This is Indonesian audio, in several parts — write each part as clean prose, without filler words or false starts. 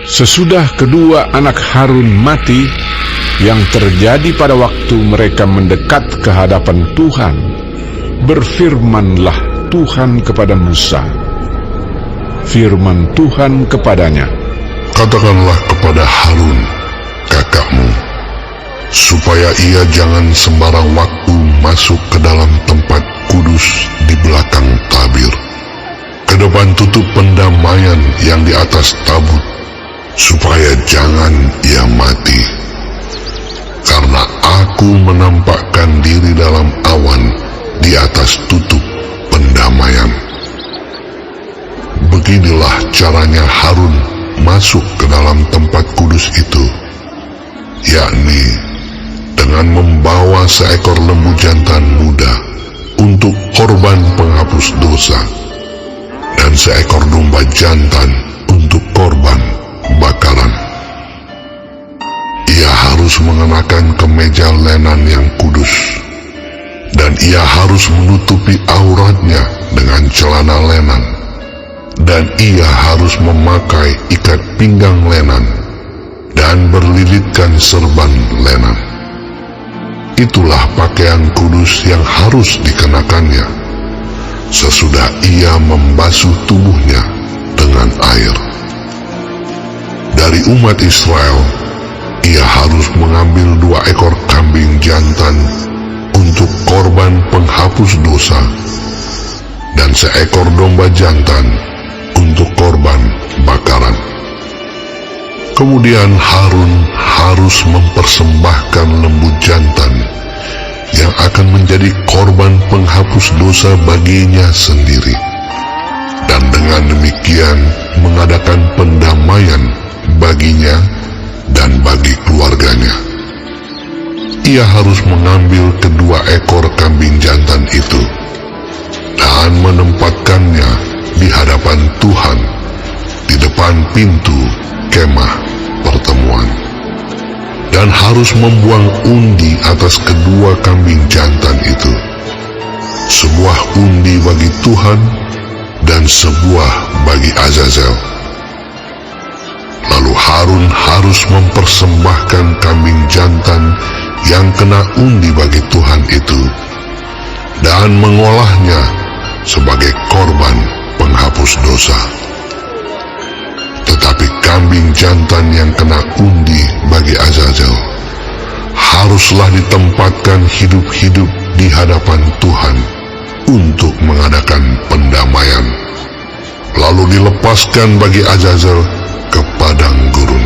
Sesudah kedua anak Harun mati, yang terjadi pada waktu mereka mendekat ke hadapan Tuhan, berfirmanlah Tuhan kepada Musa. Firman Tuhan kepadanya, Katakanlah kepada Harun, kakakmu, supaya ia jangan sembarang waktu masuk ke dalam tempat kudus di belakang tabir, ke depan tutup pendamaian yang di atas tabut, supaya jangan ia mati. Karena aku menampakkan diri dalam awan di atas tutup pendamaian. Beginilah caranya Harun masuk ke dalam tempat kudus itu, yakni dengan membawa seekor lembu jantan muda untuk korban penghapus dosa, dan seekor domba jantan untuk korban bakaran. Ia harus mengenakan kemeja lenan yang kudus, dan ia harus menutupi auratnya dengan celana lenan, dan ia harus memakai ikat pinggang lenan dan berlilitkan serban lenan. Itulah pakaian kudus yang harus dikenakannya sesudah ia membasuh tubuhnya dengan air. Dari umat Israel, ia harus mengambil 2 ekor kambing jantan untuk korban penghapus dosa, dan seekor domba jantan untuk korban bakaran. Kemudian Harun harus mempersembahkan lembu jantan yang akan menjadi korban penghapus dosa baginya sendiri, dan dengan demikian mengadakan pendamaian baginya dan bagi keluarganya. Ia harus mengambil kedua ekor kambing jantan itu dan menempatkannya di hadapan Tuhan di depan pintu kemah pertemuan, dan harus membuang undi atas kedua kambing jantan itu, sebuah undi bagi Tuhan dan sebuah bagi Azazel. Lalu Harun harus mempersembahkan kambing jantan yang kena undi bagi Tuhan itu, dan mengolahnya sebagai korban penghapus dosa. Tetapi kambing jantan yang kena undi bagi Azazel haruslah ditempatkan hidup-hidup di hadapan Tuhan untuk mengadakan pendamaian, lalu dilepaskan bagi Azazel ke padang gurun.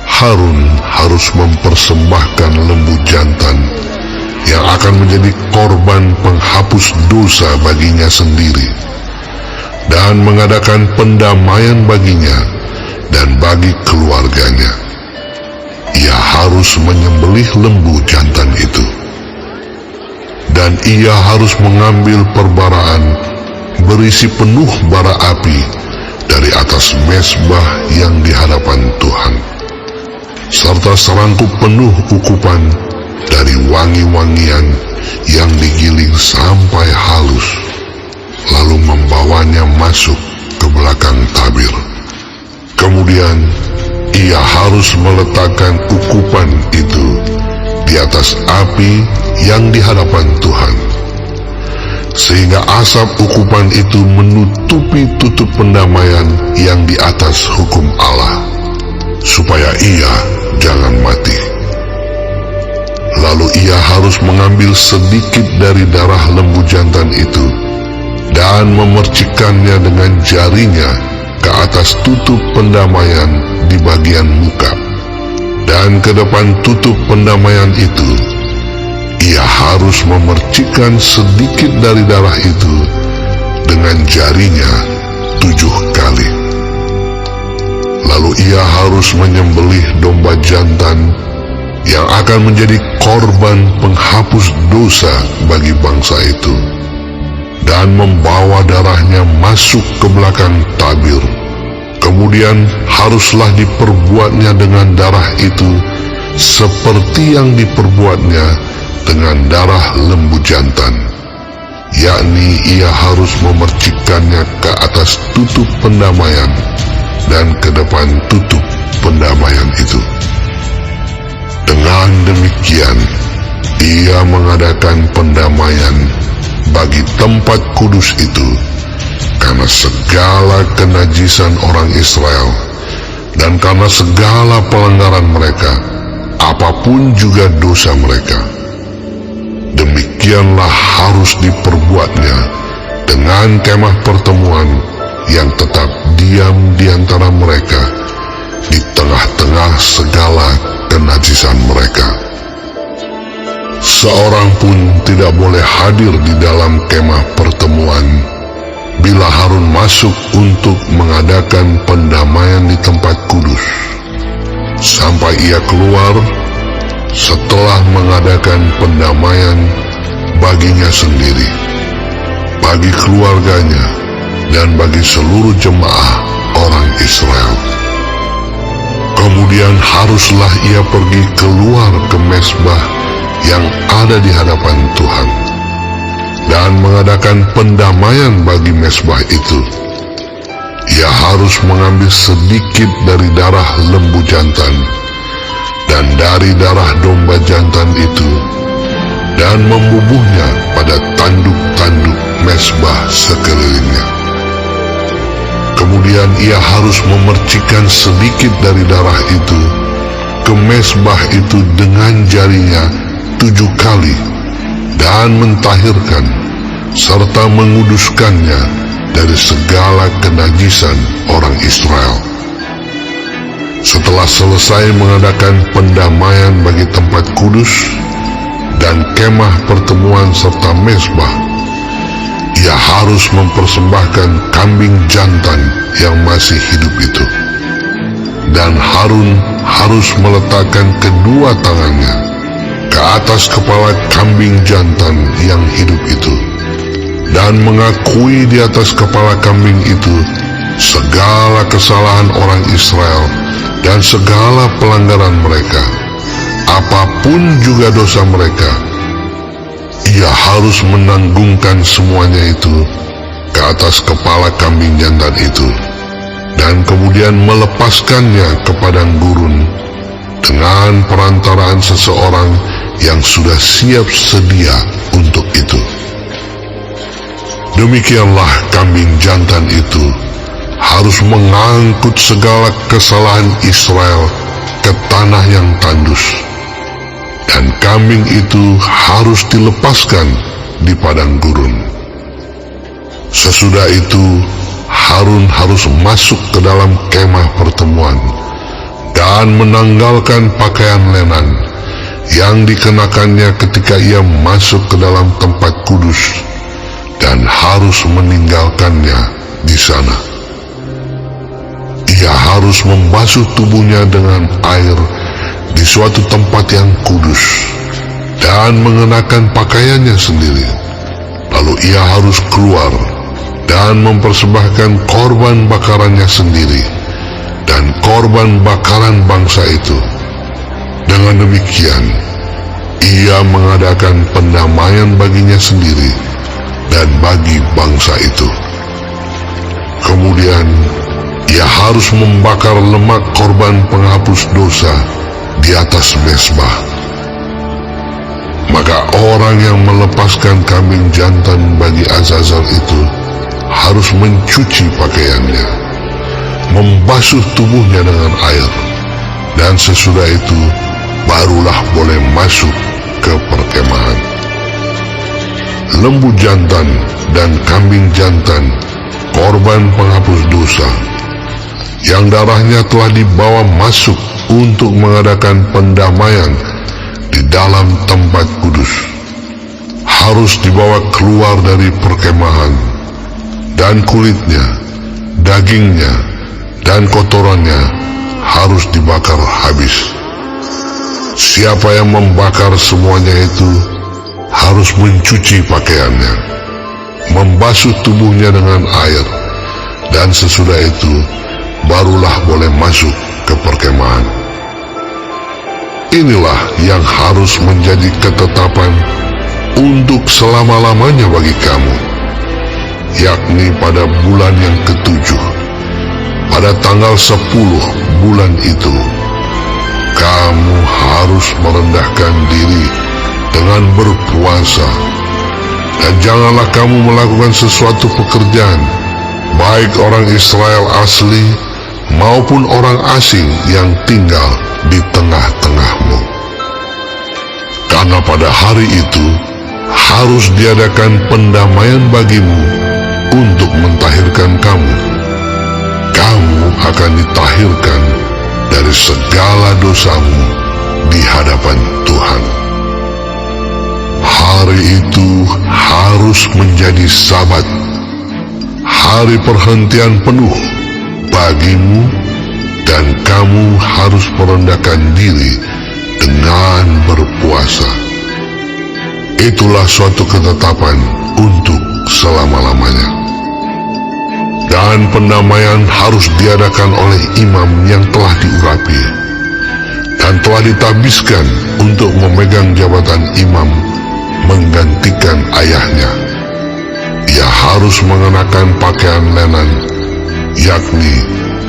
Harun harus mempersembahkan lembu jantan yang akan menjadi korban penghapus dosa baginya sendiri, dan mengadakan pendamaian baginya dan bagi keluarganya. Ia harus menyembelih lembu jantan itu, dan ia harus mengambil perbaraan berisi penuh bara api dari atas mezbah yang di hadapan Tuhan, serta serangkup penuh ukupan dari wangi-wangian yang digiling sampai halus, lalu membawanya masuk ke belakang tabir. Kemudian ia harus meletakkan ukupan itu di atas api yang di hadapan Tuhan, sehingga asap ukupan itu menutupi tutup pendamaian yang di atas hukum Allah, supaya ia jangan mati. Lalu ia harus mengambil sedikit dari darah lembu jantan itu dan memercikkannya dengan jarinya ke atas tutup pendamaian di bagian muka, dan ke depan tutup pendamaian itu ia harus memercikkan sedikit dari darah itu dengan jarinya 7 kali. Lalu ia harus menyembelih domba jantan yang akan menjadi korban penghapus dosa bagi bangsa itu, dan membawa darahnya masuk ke belakang tabir. Kemudian haruslah diperbuatnya dengan darah itu seperti yang diperbuatnya dengan darah lembu jantan, yakni ia harus memercikkannya ke atas tutup pendamaian dan ke depan tutup pendamaian itu. Dengan demikian, ia mengadakan pendamaian bagi tempat kudus itu karena segala kenajisan orang Israel dan karena segala pelanggaran mereka, apapun juga dosa mereka. Demikianlah harus diperbuatnya dengan kemah pertemuan yang tetap diam di antara mereka di tengah-tengah segala kenajisan mereka. Seorang pun tidak boleh hadir di dalam kemah pertemuan bila Harun masuk untuk mengadakan pendamaian di tempat kudus, sampai ia keluar setelah mengadakan pendamaian baginya sendiri, bagi keluarganya, dan bagi seluruh jemaah orang Israel. Kemudian haruslah ia pergi keluar ke mezbah yang ada di hadapan Tuhan dan mengadakan pendamaian bagi mezbah itu. Ia harus mengambil sedikit dari darah lembu jantan dan dari darah domba jantan itu dan membubuhnya pada tanduk-tanduk mezbah sekelilingnya. Kemudian ia harus memercikkan sedikit dari darah itu ke mezbah itu dengan jarinya 7 kali dan mentahirkan serta menguduskannya dari segala kenajisan orang Israel. Setelah selesai mengadakan pendamaian bagi tempat kudus dan kemah pertemuan serta mezbah, ia harus mempersembahkan kambing jantan yang masih hidup itu. Dan Harun harus meletakkan kedua tangannya ke atas kepala kambing jantan yang hidup itu dan mengakui di atas kepala kambing itu segala kesalahan orang Israel dan segala pelanggaran mereka, apapun juga dosa mereka. Ia harus menanggungkan semuanya itu ke atas kepala kambing jantan itu dan kemudian melepaskannya ke padang gurun dengan perantaraan seseorang yang sudah siap sedia untuk itu. Demikianlah kambing jantan itu harus mengangkut segala kesalahan Israel ke tanah yang tandus, dan kambing itu harus dilepaskan di padang gurun. Sesudah itu Harun harus masuk ke dalam kemah pertemuan dan menanggalkan pakaian lenan yang dikenakannya ketika ia masuk ke dalam tempat kudus dan harus meninggalkannya di sana. Ia harus membasuh tubuhnya dengan air di suatu tempat yang kudus dan mengenakan pakaiannya sendiri. Lalu ia harus keluar dan mempersembahkan korban bakarannya sendiri dan korban bakaran bangsa itu. Dengan demikian, ia mengadakan pendamaian baginya sendiri dan bagi bangsa itu. Kemudian, ia harus membakar lemak korban penghapus dosa di atas mezbah. Maka orang yang melepaskan kambing jantan bagi Azazel itu harus mencuci pakaiannya, membasuh tubuhnya dengan air, dan sesudah itu barulah boleh masuk ke perkemahan. Lembu jantan dan kambing jantan korban penghapus dosa yang darahnya telah dibawa masuk untuk mengadakan pendamaian di dalam tempat kudus harus dibawa keluar dari perkemahan, dan kulitnya, dagingnya, dan kotorannya harus dibakar habis. Siapa yang membakar semuanya itu harus mencuci pakaiannya, membasuh tubuhnya dengan air, dan sesudah itu barulah boleh masuk ke perkemahan. Inilah yang harus menjadi ketetapan untuk selama-lamanya bagi kamu, yakni pada bulan yang ke-7, pada tanggal 10 bulan itu, kamu harus merendahkan diri dengan berpuasa. Dan janganlah kamu melakukan sesuatu pekerjaan, baik orang Israel asli maupun orang asing yang tinggal di tengah-tengahmu. Karena pada hari itu harus diadakan pendamaian bagimu untuk mentahirkan kamu. Kamu akan ditahirkan dari segala dosamu di hadapan Tuhan. Hari itu harus menjadi Sabat, hari perhentian penuh bagimu, dan kamu harus merendahkan diri dengan berpuasa. Itulah suatu ketetapan untuk selama-lamanya. Dan pendamaian harus diadakan oleh imam yang telah diurapi dan telah ditabiskan untuk memegang jabatan imam menggantikan ayahnya. Ia harus mengenakan pakaian lenan, yakni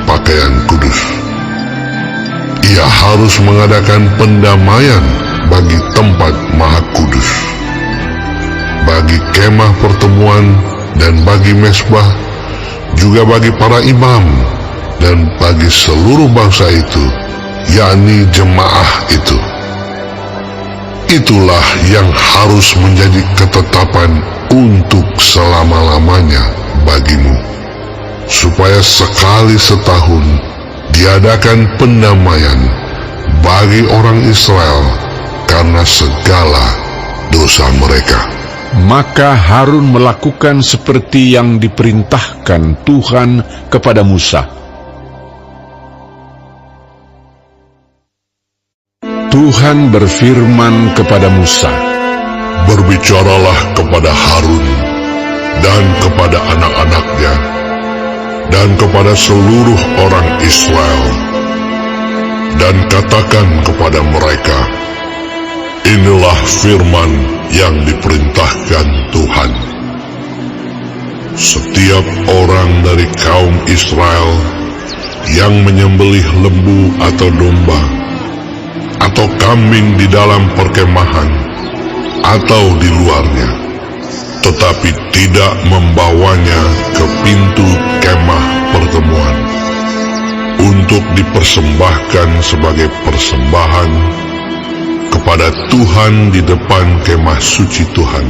pakaian kudus. Ia harus mengadakan pendamaian bagi tempat maha kudus, bagi kemah pertemuan dan bagi mesbah, juga bagi para imam dan bagi seluruh bangsa itu, yakni jemaah itu. Itulah yang harus menjadi ketetapan untuk selama-lamanya bagimu, supaya sekali setahun diadakan pendamaian bagi orang Israel karena segala dosa mereka. Maka Harun melakukan seperti yang diperintahkan Tuhan kepada Musa. Tuhan berfirman kepada Musa, "Berbicaralah kepada Harun dan kepada anak-anaknya dan kepada seluruh orang Israel, dan katakan kepada mereka, inilah firman yang diperintahkan Tuhan. Setiap orang dari kaum Israel yang menyembelih lembu atau domba atau kambing di dalam perkemahan atau di luarnya, tetapi tidak membawanya ke pintu kemah pertemuan untuk dipersembahkan sebagai persembahan kepada Tuhan di depan kemah suci Tuhan,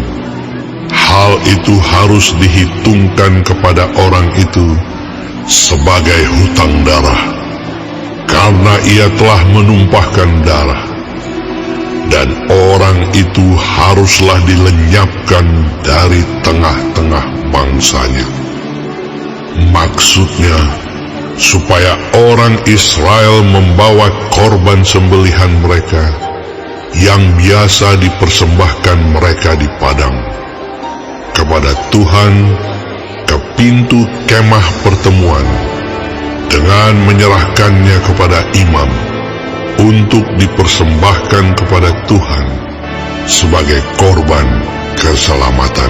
hal itu harus dihitungkan kepada orang itu sebagai hutang darah, karena ia telah menumpahkan darah, dan orang itu haruslah dilenyapkan dari tengah-tengah bangsanya. Maksudnya, supaya orang Israel membawa korban sembelihan mereka yang biasa dipersembahkan mereka di padang kepada Tuhan ke pintu kemah pertemuan, dengan menyerahkannya kepada imam untuk dipersembahkan kepada Tuhan sebagai korban keselamatan.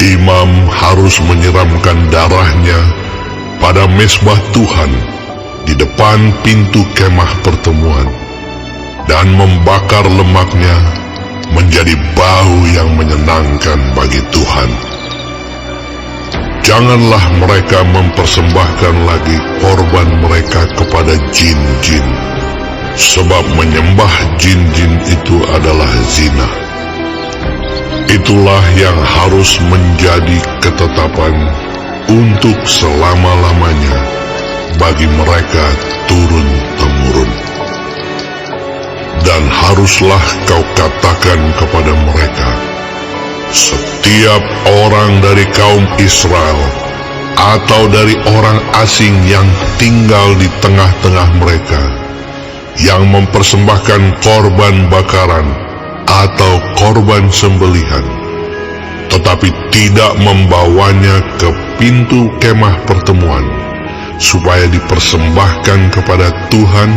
Imam harus menyiramkan darahnya pada mezbah Tuhan di depan pintu kemah pertemuan dan membakar lemaknya menjadi bau yang menyenangkan bagi Tuhan. Janganlah mereka mempersembahkan lagi korban mereka kepada jin-jin, sebab menyembah jin-jin itu adalah zina. Itulah yang harus menjadi ketetapan untuk selama-lamanya bagi mereka turun-temurun. Dan haruslah kau katakan kepada mereka, setiap orang dari kaum Israel atau dari orang asing yang tinggal di tengah-tengah mereka, yang mempersembahkan korban bakaran atau korban sembelihan, tetapi tidak membawanya ke pintu kemah pertemuan supaya dipersembahkan kepada Tuhan,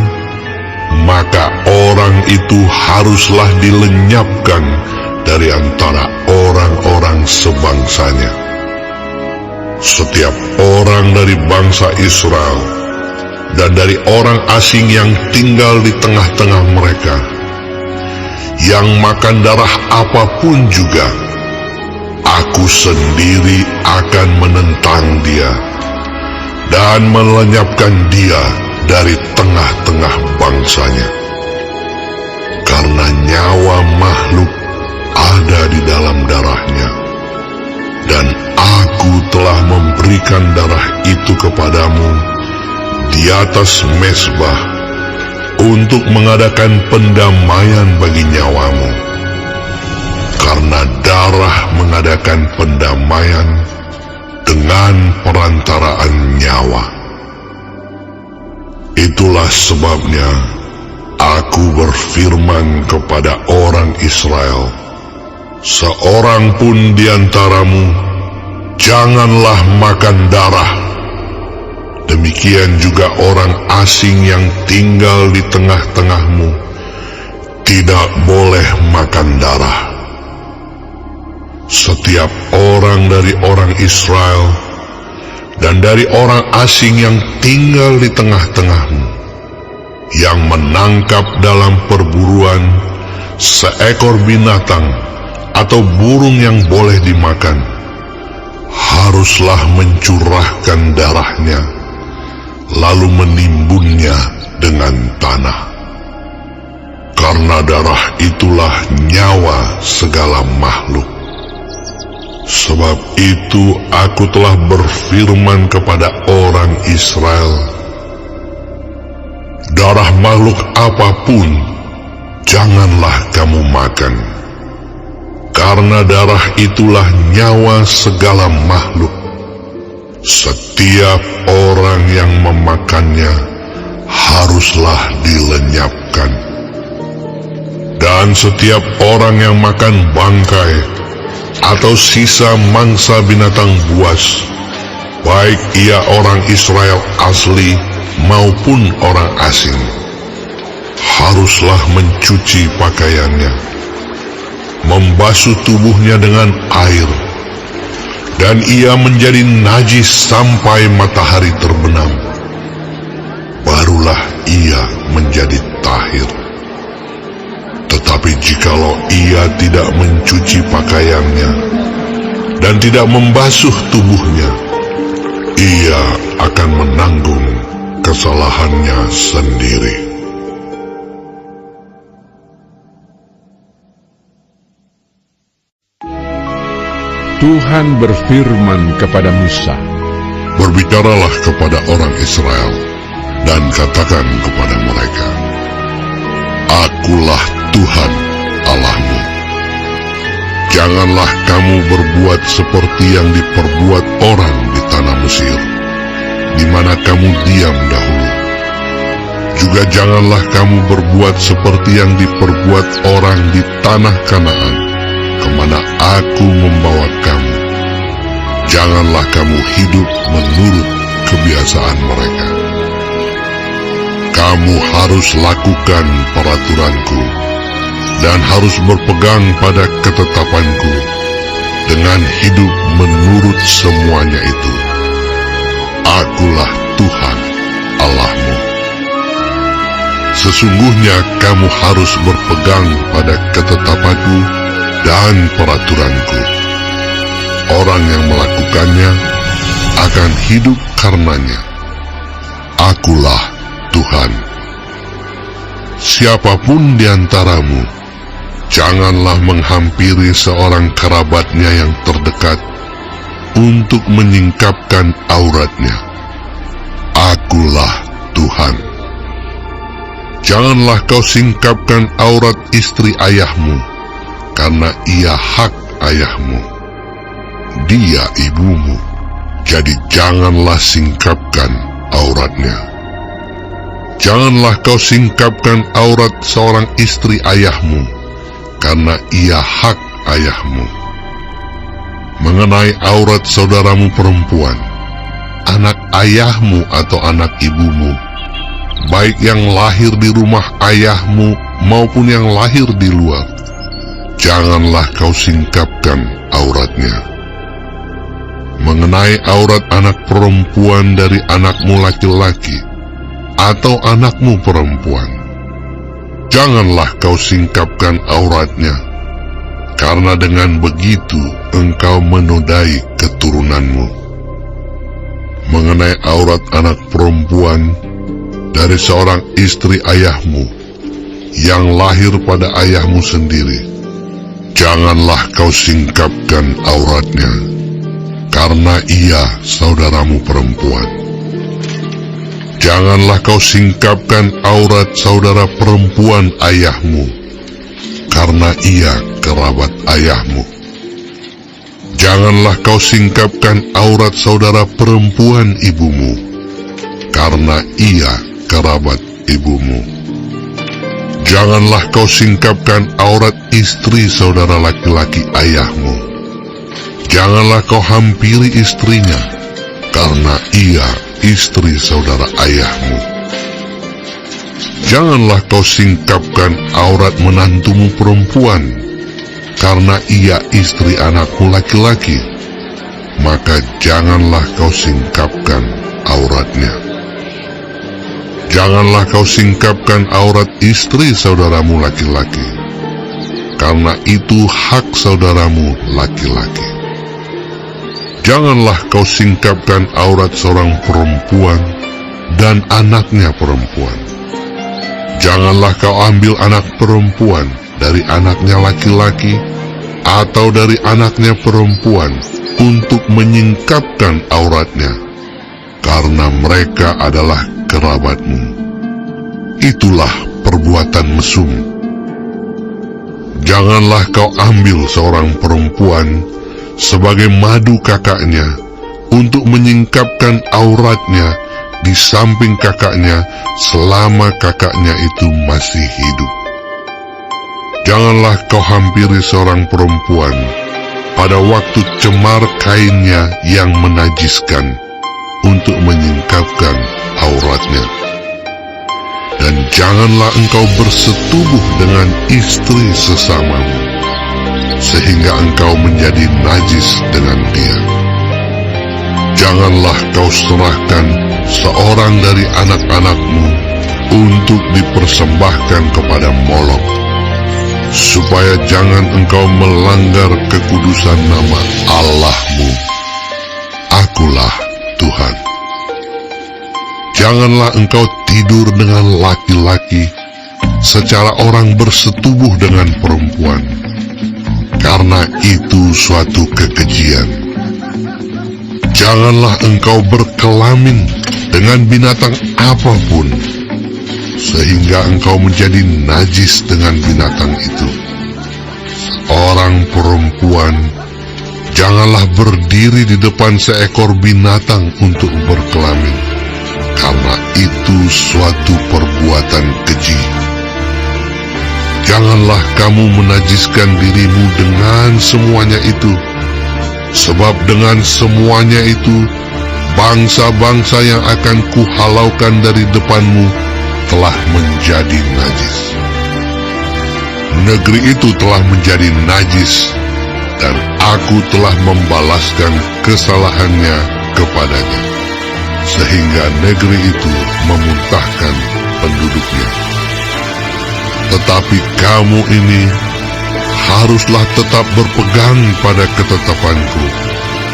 maka orang itu haruslah dilenyapkan dari antara orang-orang sebangsanya. setiap orang dari bangsa Israel dan dari orang asing yang tinggal di tengah-tengah mereka, yang makan darah apapun juga, aku sendiri akan menentang dia dan melenyapkan dia dari tengah-tengah bangsanya. Karena nyawa makhluk ada di dalam darahnya, dan aku telah memberikan darah itu kepadamu di atas mezbah untuk mengadakan pendamaian bagi nyawamu. Karena darah mengadakan pendamaian dengan perantaraan nyawa. Itulah sebabnya aku berfirman kepada orang Israel, seorang pun di antaramu janganlah makan darah. Demikian juga orang asing yang tinggal di tengah-tengahmu tidak boleh makan darah. Setiap orang dari orang Israel dan dari orang asing yang tinggal di tengah-tengahmu yang menangkap dalam perburuan seekor binatang atau burung yang boleh dimakan, haruslah mencurahkan darahnya, lalu menimbunnya dengan tanah. Karena darah itulah nyawa segala makhluk. Sebab itu aku telah berfirman kepada orang Israel, darah makhluk apapun janganlah kamu makan. Karena darah itulah nyawa segala makhluk. Setiap orang yang memakannya haruslah dilenyapkan. Dan setiap orang yang makan bangkai atau sisa mangsa binatang buas, baik ia orang Israel asli maupun orang asing, haruslah mencuci pakaiannya, membasuh tubuhnya dengan air, dan ia menjadi najis sampai matahari terbenam. Barulah ia menjadi tahir. Tetapi jikalau ia tidak mencuci pakaiannya dan tidak membasuh tubuhnya, ia akan menanggung kesalahannya sendiri. Tuhan berfirman kepada Musa, Berbicaralah kepada orang Israel dan katakan kepada mereka, Akulah Tuhan Allahmu. Janganlah kamu berbuat seperti yang diperbuat orang di tanah Mesir, di mana kamu diam dahulu. Juga janganlah kamu berbuat seperti yang diperbuat orang di tanah Kanaan, kemana aku membawa kamu. Janganlah kamu hidup menurut kebiasaan mereka. Kamu harus lakukan peraturanku dan harus berpegang pada ketetapanku dengan hidup menurut semuanya itu. Akulah Tuhan Allahmu. Sesungguhnya kamu harus berpegang pada ketetapanku dan peraturanku. Orang yang melakukannya akan hidup karenanya. Akulah Tuhan. Siapapun di antaramu janganlah menghampiri seorang kerabatnya yang terdekat untuk menyingkapkan auratnya. Akulah Tuhan. Janganlah kau singkapkan aurat istri ayahmu, karena ia hak ayahmu. Dia ibumu, jadi janganlah singkapkan auratnya. Janganlah kau singkapkan aurat seorang istri ayahmu, karena ia hak ayahmu. Mengenai aurat saudaramu perempuan, anak ayahmu atau anak ibumu, baik yang lahir di rumah ayahmu maupun yang lahir di luar, janganlah kau singkapkan auratnya. mengenai aurat anak perempuan dari anakmu laki-laki atau anakmu perempuan, janganlah kau singkapkan auratnya, karena dengan begitu engkau menodai keturunanmu. Mengenai aurat anak perempuan dari seorang istri ayahmu yang lahir pada ayahmu sendiri, janganlah kau singkapkan auratnya, karena ia saudaramu perempuan. Janganlah kau singkapkan aurat saudara perempuan ayahmu, karena ia kerabat ayahmu. Janganlah kau singkapkan aurat saudara perempuan ibumu, karena ia kerabat ibumu. Janganlah kau singkapkan aurat istri saudara laki-laki ayahmu. Janganlah kau hampiri istrinya, karena ia istri saudara ayahmu. Janganlah kau singkapkan aurat menantumu perempuan, karena ia istri anakmu laki-laki, maka janganlah kau singkapkan auratnya. Janganlah kau singkapkan aurat istri saudaramu laki-laki, karena itu hak saudaramu laki-laki. Janganlah kau singkapkan aurat seorang perempuan dan anaknya perempuan. Janganlah kau ambil anak perempuan dari anaknya laki-laki atau dari anaknya perempuan untuk menyingkapkan auratnya, karena mereka adalah kerabatmu. Itulah perbuatan mesum. Janganlah kau ambil seorang perempuan sebagai madu kakaknya untuk menyingkapkan auratnya di samping kakaknya selama kakaknya itu masih hidup. Janganlah kau hampiri seorang perempuan pada waktu cemar kainnya yang menajiskan untuk menyingkapkan auratnya. Dan janganlah engkau bersetubuh dengan istri sesamamu, sehingga engkau menjadi najis dengan dia. Janganlah kau serahkan seorang dari anak-anakmu untuk dipersembahkan kepada Molok, supaya jangan engkau melanggar kekudusan nama Allahmu. Akulah Tuhan. Janganlah engkau tidur dengan laki-laki secara orang bersetubuh dengan perempuan, karena itu suatu kekejian. Janganlah engkau berkelamin dengan binatang apapun, sehingga engkau menjadi najis dengan binatang itu. Orang perempuan janganlah berdiri di depan seekor binatang untuk berkelamin, karena itu suatu perbuatan keji. Janganlah kamu menajiskan dirimu dengan semuanya itu, sebab dengan semuanya itu bangsa-bangsa yang akan kuhalaukan dari depanmu telah menjadi najis. Negeri itu telah menjadi najis, dan aku telah membalaskan kesalahannya kepadanya, sehingga negeri itu memuntahkan penduduknya. Tetapi kamu ini haruslah tetap berpegang pada ketetapanku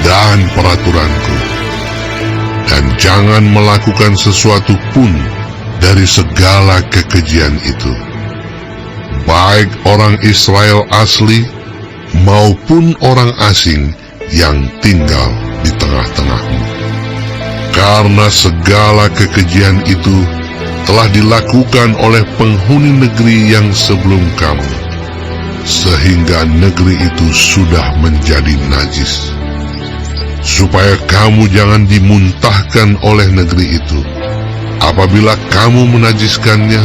dan peraturanku, dan jangan melakukan sesuatu pun dari segala kekejian itu, baik orang Israel asli maupun orang asing yang tinggal di tengah-tengahmu. Karena segala kekejian itu telah dilakukan oleh penghuni negeri yang sebelum kamu, sehingga negeri itu sudah menjadi najis. Supaya kamu jangan dimuntahkan oleh negeri itu apabila kamu menajiskannya,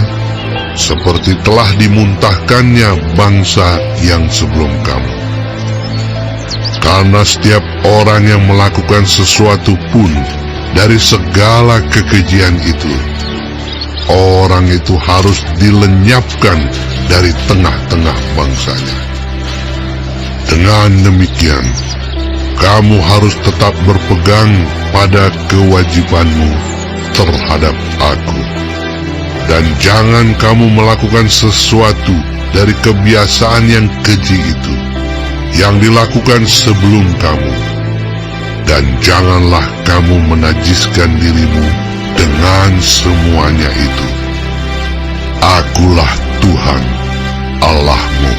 seperti telah dimuntahkannya bangsa yang sebelum kamu. Karena setiap orang yang melakukan sesuatu pun dari segala kekejian itu, orang itu harus dilenyapkan dari tengah-tengah bangsanya. Dengan demikian, kamu harus tetap berpegang pada kewajibanmu terhadap aku. Dan jangan kamu melakukan sesuatu dari kebiasaan yang keji itu, yang dilakukan sebelum kamu. Dan janganlah kamu menajiskan dirimu dengan semuanya itu. Akulah Tuhan Allahmu.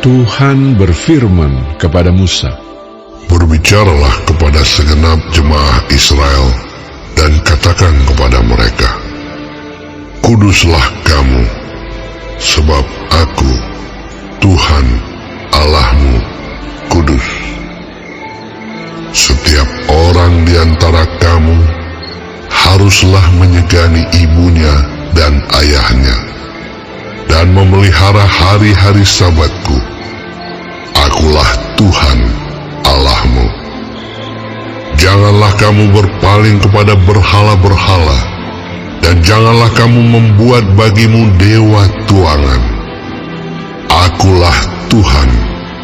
Tuhan berfirman kepada Musa, Berbicaralah kepada segenap jemaah Israel dan katakan kepada mereka, Kuduslah kamu, sebab aku, Tuhan Allahmu, kudus. Setiap orang di antara kamu haruslah menyegani ibunya dan ayahnya, dan memelihara hari-hari Sabatku. Akulah Tuhan Allahmu. Janganlah kamu berpaling kepada berhala-berhala, dan janganlah kamu membuat bagimu dewa tuangan. Akulah Tuhan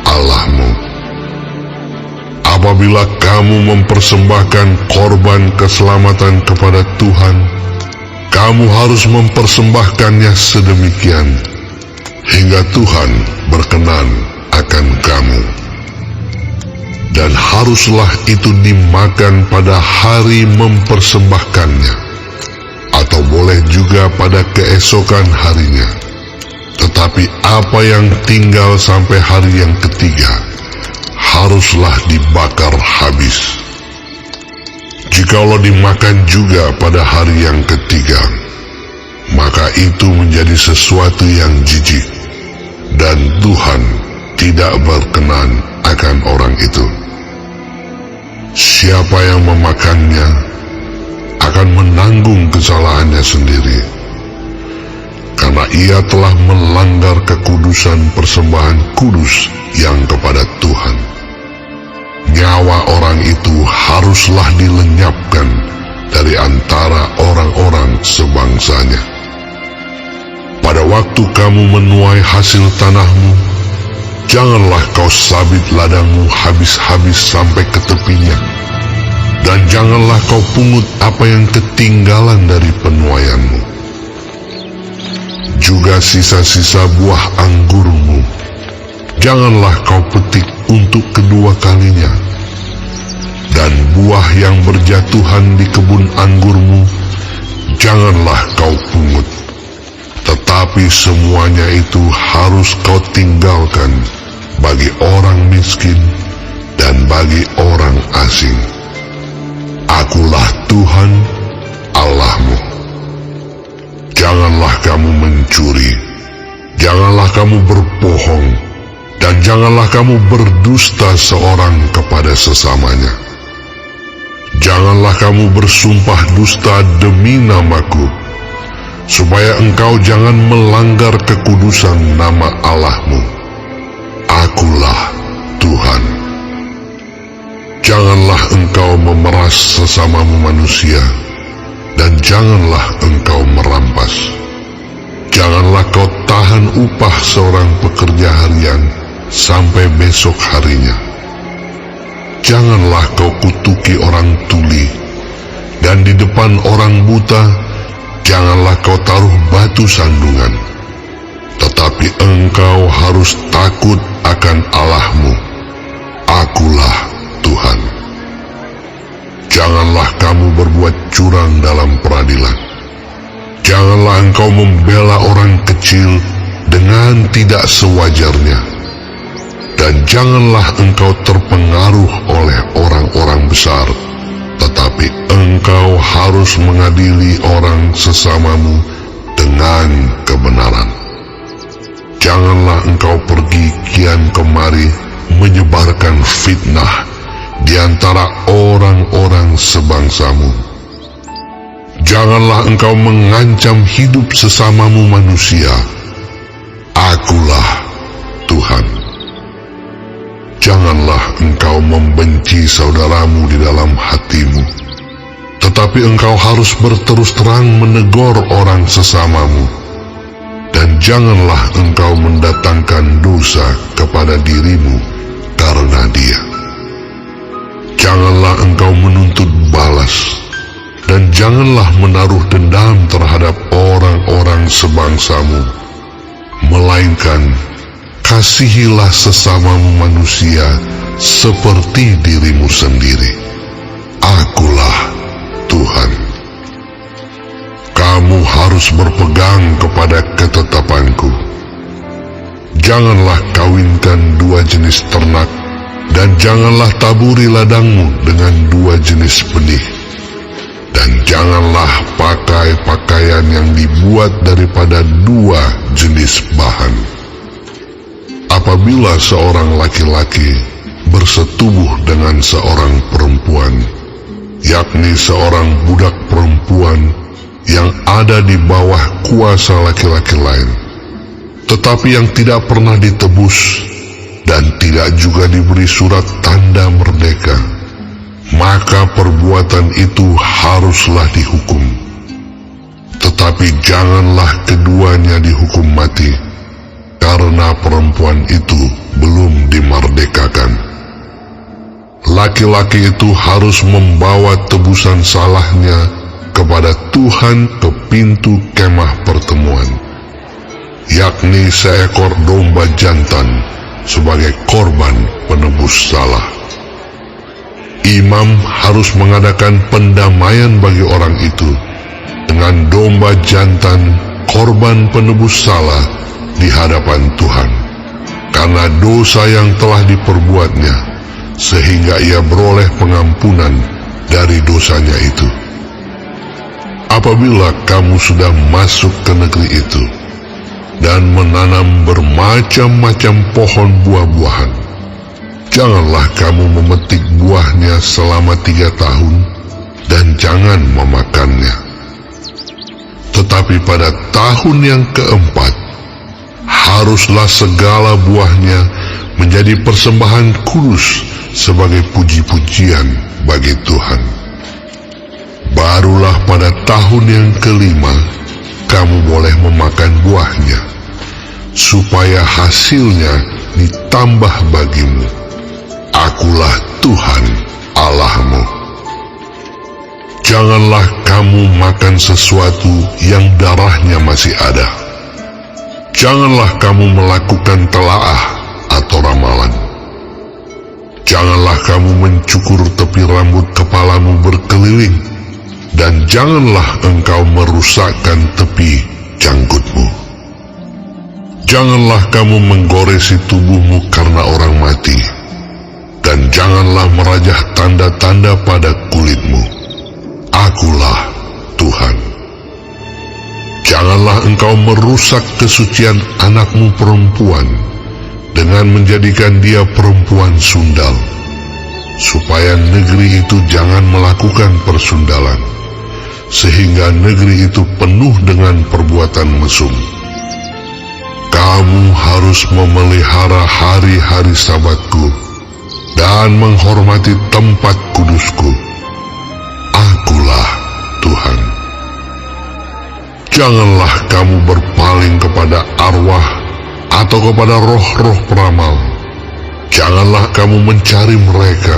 Allahmu. Apabila kamu mempersembahkan korban keselamatan kepada Tuhan, kamu harus mempersembahkannya sedemikian hingga Tuhan berkenan akan kamu. Dan haruslah itu dimakan pada hari mempersembahkannya, atau boleh juga pada keesokan harinya. Tetapi apa yang tinggal sampai hari yang ketiga haruslah dibakar habis. Jikalau dimakan juga pada hari yang ketiga, maka itu menjadi sesuatu yang jijik, dan Tuhan tidak berkenan akan orang itu. Siapa yang memakannya akan menanggung kesalahannya sendiri, karena ia telah melanggar kekudusan persembahan kudus yang kepada Tuhan. Nyawa orang itu haruslah dilenyapkan dari antara orang-orang sebangsanya. Pada waktu kamu menuai hasil tanahmu, janganlah kau sabit ladangmu habis-habis sampai ke tepinya, dan janganlah kau pungut apa yang ketinggalan dari penuaianmu. Juga sisa-sisa buah anggurmu, janganlah kau petik untuk kedua kalinya. Dan buah yang berjatuhan di kebun anggurmu, janganlah kau pungut. Tetapi semuanya itu harus kau tinggalkan bagi orang miskin dan bagi orang asing. Akulah Tuhan Allahmu. Janganlah kamu mencuri, janganlah kamu berbohong, dan janganlah kamu berdusta seorang kepada sesamanya. Janganlah kamu bersumpah dusta demi namaku, supaya engkau jangan melanggar kekudusan nama Allahmu. Akulah Tuhan. Janganlah engkau memeras sesamamu manusia, dan janganlah engkau merampas. Janganlah kau tahan upah seorang pekerja harian sampai besok harinya. Janganlah kau kutuki orang tuli, dan di depan orang buta janganlah kau taruh batu sandungan. Tetapi engkau harus takut akan Allahmu. Akulah Tuhan. Janganlah kamu berbuat curang dalam peradilan. Janganlah engkau membela orang kecil dengan tidak sewajarnya. Dan janganlah engkau terpengaruh oleh orang-orang besar, tetapi engkau harus mengadili orang sesamamu dengan kebenaran. Janganlah engkau pergi kian kemari menyebarkan fitnah di antara orang-orang sebangsamu. Janganlah engkau mengancam hidup sesamamu manusia. Akulah Tuhan. Janganlah engkau membenci saudaramu di dalam hatimu, Tetapi engkau harus berterus terang menegur orang sesamamu, dan janganlah engkau mendatangkan dosa kepada dirimu karena dia. Janganlah engkau menuntut balas, dan janganlah menaruh dendam terhadap orang-orang sebangsamu, melainkan kasihilah sesamamu manusia seperti dirimu sendiri. Akulah Tuhan. Kamu harus berpegang kepada ketetapanku. Janganlah kawinkan dua jenis ternak, dan janganlah taburi ladangmu dengan dua jenis benih, dan janganlah pakai pakaian yang dibuat daripada dua jenis bahan. Apabila seorang laki-laki bersetubuh dengan seorang perempuan, yakni seorang budak perempuan yang ada di bawah kuasa laki-laki lain, tetapi yang tidak pernah ditebus dan tidak juga diberi surat tanda merdeka, maka perbuatan itu haruslah dihukum. Tetapi janganlah keduanya dihukum mati, karena perempuan itu belum dimerdekakan. Laki-laki itu harus membawa tebusan salahnya kepada Tuhan ke pintu kemah pertemuan, yakni seekor domba jantan sebagai korban penebus salah. Imam harus mengadakan pendamaian bagi orang itu dengan domba jantan korban penebus salah di hadapan Tuhan, karena dosa yang telah diperbuatnya, sehingga ia beroleh pengampunan dari dosanya itu. Apabila kamu sudah masuk ke negeri itu dan menanam bermacam-macam pohon buah-buahan, janganlah kamu memetik buahnya selama 3 tahun dan jangan memakannya. Tetapi pada tahun yang keempat, haruslah segala buahnya menjadi persembahan kudus sebagai puji-pujian bagi Tuhan. Barulah pada tahun yang kelima kamu boleh memakan buahnya, supaya hasilnya ditambah bagimu. Akulah Tuhan Allahmu. Janganlah kamu makan sesuatu yang darahnya masih ada. Janganlah kamu melakukan telaah atau ramalan. Janganlah kamu mencukur tepi rambut kepalamu berkeliling, dan janganlah engkau merusakkan tepi janggutmu. Janganlah kamu menggoresi tubuhmu karena orang mati, dan janganlah merajah tanda-tanda pada kulitmu. Akulah Tuhan. Janganlah engkau merusak kesucian anakmu perempuan dengan menjadikan dia perempuan sundal, supaya negeri itu jangan melakukan persundalan, sehingga negeri itu penuh dengan perbuatan mesum. Kamu harus memelihara hari-hari Sabatku dan menghormati tempat kudusku. Akulah Tuhan. Janganlah kamu berpaling kepada arwah atau kepada roh-roh peramal. Janganlah kamu mencari mereka,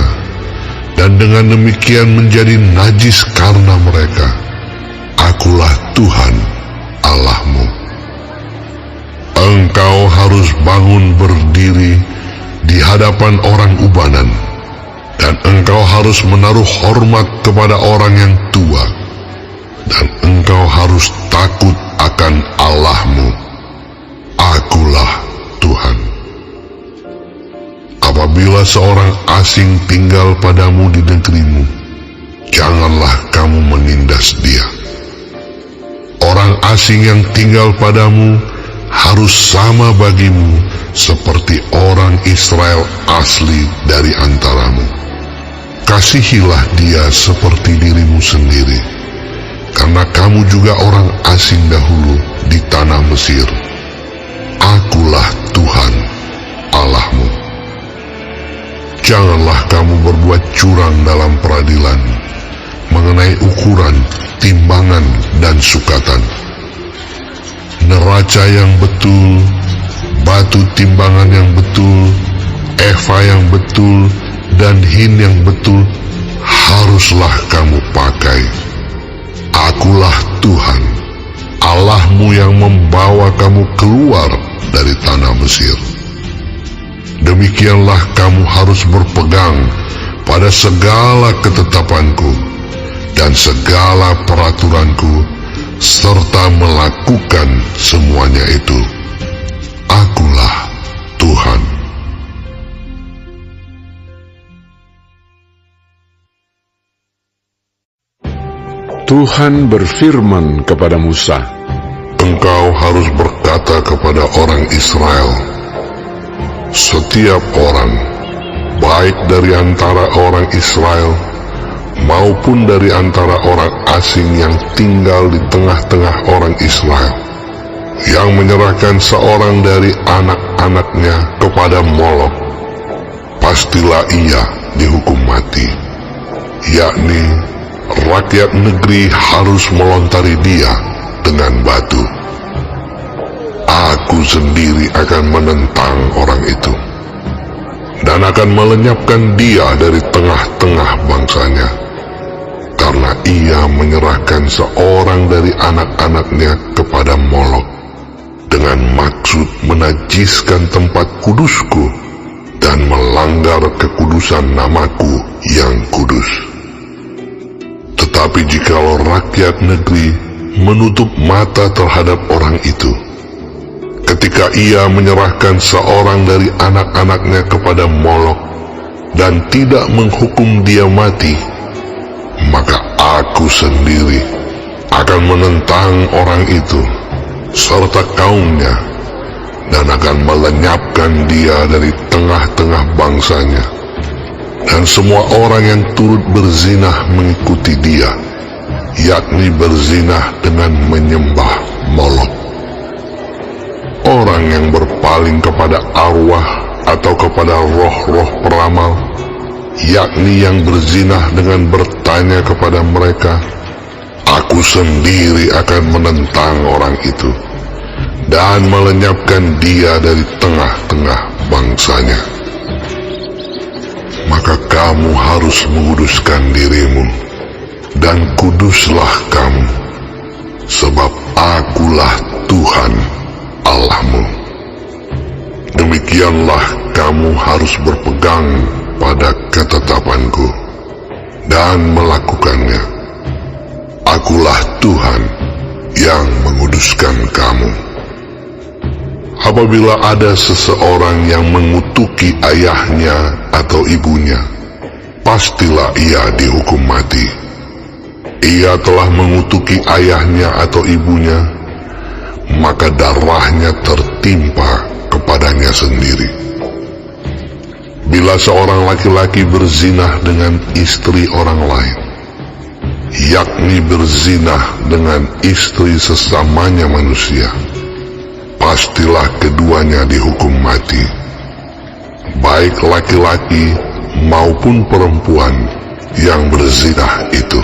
dan dengan demikian menjadi najis karena mereka. Akulah Tuhan Allahmu. Engkau harus bangun berdiri di hadapan orang ubanan, dan engkau harus menaruh hormat kepada orang yang tua, dan engkau harus takut akan Allahmu. Akulah Tuhan. Apabila seorang asing tinggal padamu di negerimu, janganlah kamu menindas dia. Orang asing yang tinggal padamu harus sama bagimu seperti orang Israel asli dari antaramu. Kasihilah dia seperti dirimu sendiri, karena kamu juga orang asing dahulu di tanah Mesir. Akulah Tuhan Allahmu. Janganlah kamu berbuat curang dalam peradilan, mengenai ukuran, timbangan, dan sukatan. Neraca yang betul, batu timbangan yang betul, eva yang betul, dan hin yang betul haruslah kamu pakai. Akulah Tuhan, Allahmu yang membawa kamu keluar dari tanah Mesir. Demikianlah kamu harus berpegang pada segala ketetapanku dan segala peraturanku, serta melakukan semuanya itu. Akulah Tuhan. Tuhan berfirman kepada Musa, Engkau harus berkata kepada orang Israel, setiap orang, baik dari antara orang Israel maupun dari antara orang asing yang tinggal di tengah-tengah orang Israel, yang menyerahkan seorang dari anak-anaknya kepada Molok, pastilah ia dihukum mati, yakni rakyat negeri harus melontari dia dengan batu. Aku sendiri akan menentang orang itu dan akan melenyapkan dia dari tengah-tengah bangsanya, karena ia menyerahkan seorang dari anak-anaknya kepada Molok dengan maksud menajiskan tempat kudusku dan melanggar kekudusan namaku yang kudus. Tetapi jikalau rakyat negeri menutup mata terhadap orang itu, ketika ia menyerahkan seorang dari anak-anaknya kepada Molok dan tidak menghukum dia mati, maka aku sendiri akan menentang orang itu serta kaumnya dan akan melenyapkan dia dari tengah-tengah bangsanya. Dan semua orang yang turut berzinah mengikuti dia, yakni berzinah dengan menyembah Molok. Orang yang berpaling kepada arwah atau kepada roh-roh peramal, yakni yang berzinah dengan bertanya kepada mereka, aku sendiri akan menentang orang itu dan melenyapkan dia dari tengah-tengah bangsanya. Maka kamu harus menguduskan dirimu, dan kuduslah kamu, sebab akulah Tuhan Allahmu. Demikianlah kamu harus berpegang pada ketetapanku dan melakukannya. Akulah Tuhan yang menguduskan kamu. Apabila ada seseorang yang mengutuki ayahnya atau ibunya, pastilah ia dihukum mati. Ia telah mengutuki ayahnya atau ibunya, maka darahnya tertimpa kepadanya sendiri. Bila seorang laki-laki berzinah dengan istri orang lain, yakni berzinah dengan istri sesamanya manusia, pastilah keduanya dihukum mati, baik laki-laki maupun perempuan yang berzinah itu.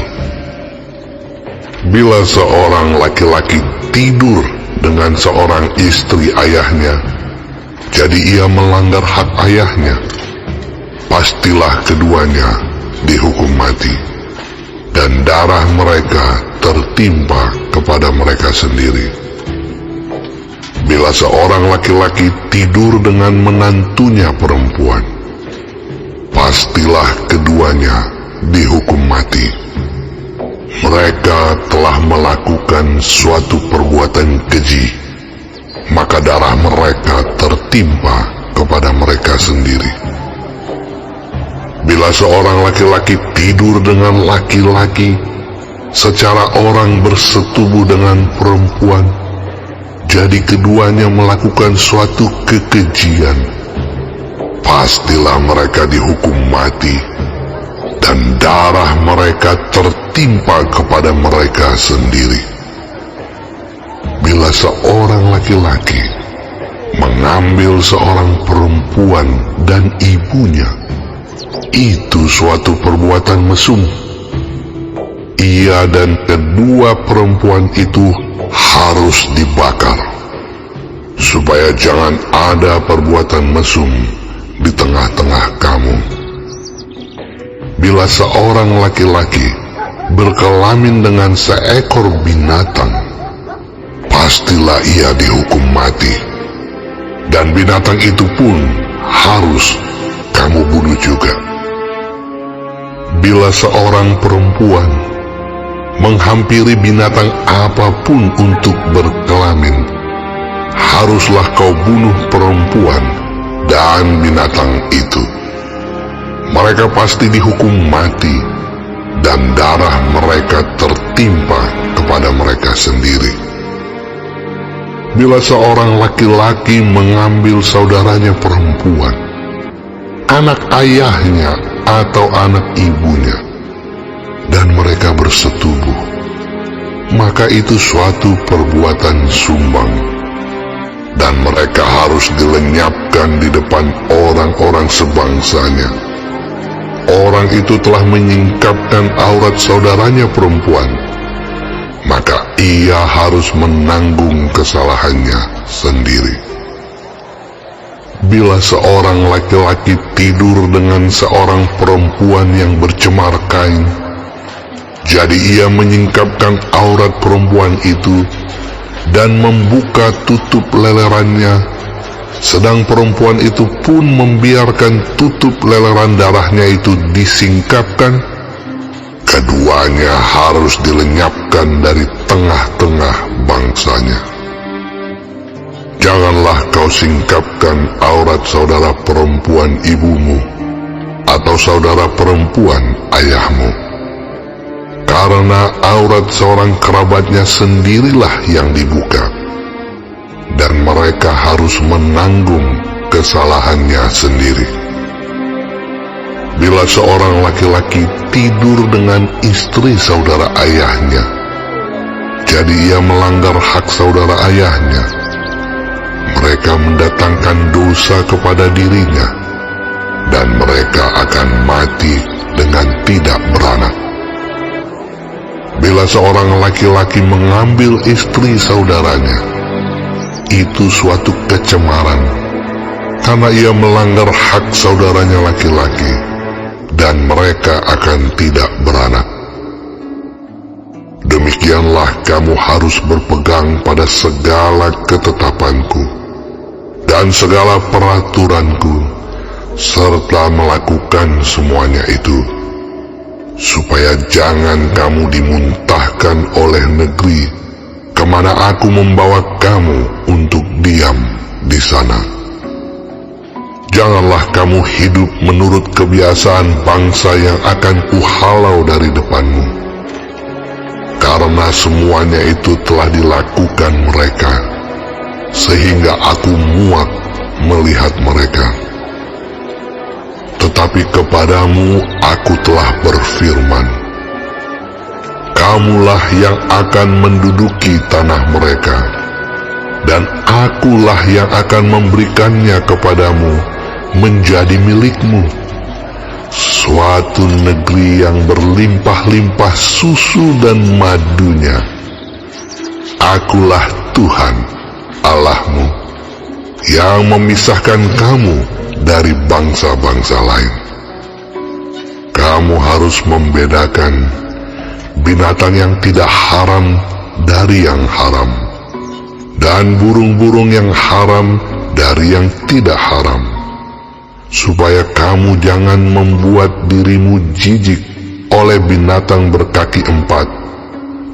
Bila seorang laki-laki tidur dengan seorang istri ayahnya, jadi ia melanggar hak ayahnya, pastilah keduanya dihukum mati, dan darah mereka tertimpa kepada mereka sendiri. Bila seorang laki-laki tidur dengan menantunya perempuan, pastilah keduanya dihukum mati. Mereka telah melakukan suatu perbuatan keji, maka darah mereka tertimpa kepada mereka sendiri. Bila seorang laki-laki tidur dengan laki-laki, secara orang bersetubuh dengan perempuan, jadi keduanya melakukan suatu kekejian, pastilah mereka dihukum mati, dan darah mereka tertimpa kepada mereka sendiri. Bila seorang laki-laki mengambil seorang perempuan dan ibunya, itu suatu perbuatan mesum. ia dan kedua perempuan itu harus dibakar, supaya jangan ada perbuatan mesum di tengah-tengah kamu. Bila seorang laki-laki berkelamin dengan seekor binatang, pastilah ia dihukum mati, dan binatang itu pun harus kamu bunuh juga. Bila seorang perempuan menghampiri binatang apapun untuk berkelamin, haruslah kau bunuh perempuan dan binatang itu. Mereka pasti dihukum mati, dan darah mereka tertimpa kepada mereka sendiri. Bila seorang laki-laki mengambil saudaranya perempuan, anak ayahnya atau anak ibunya, dan mereka bersetubuh, maka itu suatu perbuatan sumbang, dan mereka harus dilenyapkan di depan orang-orang sebangsanya. Orang itu telah menyingkapkan aurat saudaranya perempuan, maka ia harus menanggung kesalahannya sendiri. Bila seorang laki-laki tidur dengan seorang perempuan yang bercemar kain, jadi ia menyingkapkan aurat perempuan itu dan membuka tutup lelerannya, sedang perempuan itu pun membiarkan tutup leleran darahnya itu disingkapkan, keduanya harus dilenyapkan dari tengah-tengah bangsanya. Janganlah kau singkapkan aurat saudara perempuan ibumu atau saudara perempuan ayahmu, karena aurat seorang kerabatnya sendirilah yang dibuka, dan mereka harus menanggung kesalahannya sendiri. Bila seorang laki-laki tidur dengan istri saudara ayahnya, jadi ia melanggar hak saudara ayahnya, mereka mendatangkan dosa kepada dirinya, dan mereka akan mati dengan tidak beranak. Bila seorang laki-laki mengambil istri saudaranya, itu suatu kecemaran, karena ia melanggar hak saudaranya laki-laki, dan mereka akan tidak beranak. Demikianlah kamu harus berpegang pada segala ketetapanku dan segala peraturanku, serta melakukan semuanya itu, supaya jangan kamu dimuntahkan oleh negeri kemana aku membawa kamu untuk diam di sana. Janganlah kamu hidup menurut kebiasaan bangsa yang akan kuhalau dari depanmu, karena semuanya itu telah dilakukan mereka, sehingga aku muak melihat mereka. Tetapi kepadamu aku telah berfirman, kamulah yang akan menduduki tanah mereka, dan akulah yang akan memberikannya kepadamu menjadi milikmu, suatu negeri yang berlimpah-limpah susu dan madunya. Akulah Tuhan Allahmu yang memisahkan kamu dari bangsa-bangsa lain. Kamu harus membedakan binatang yang tidak haram dari yang haram, dan burung-burung yang haram dari yang tidak haram, supaya kamu jangan membuat dirimu jijik oleh binatang berkaki empat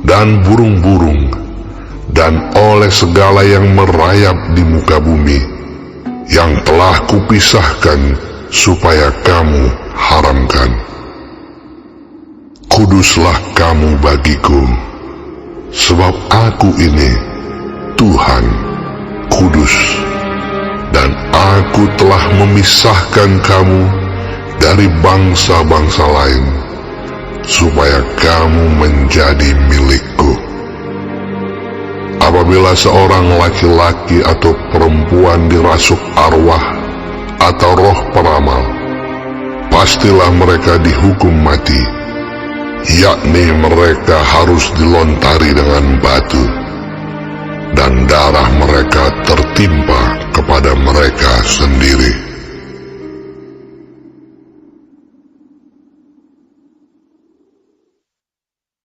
dan burung-burung, dan oleh segala yang merayap di muka bumi, yang telah kupisahkan supaya kamu haramkan. Kuduslah kamu bagiku, sebab aku ini Tuhan kudus, dan aku telah memisahkan kamu dari bangsa-bangsa lain, supaya kamu menjadi milikku. Apabila seorang laki-laki atau perempuan dirasuk arwah atau roh peramal, pastilah mereka dihukum mati, yakni mereka harus dilontari dengan batu, dan darah mereka tertimpa kepada mereka sendiri.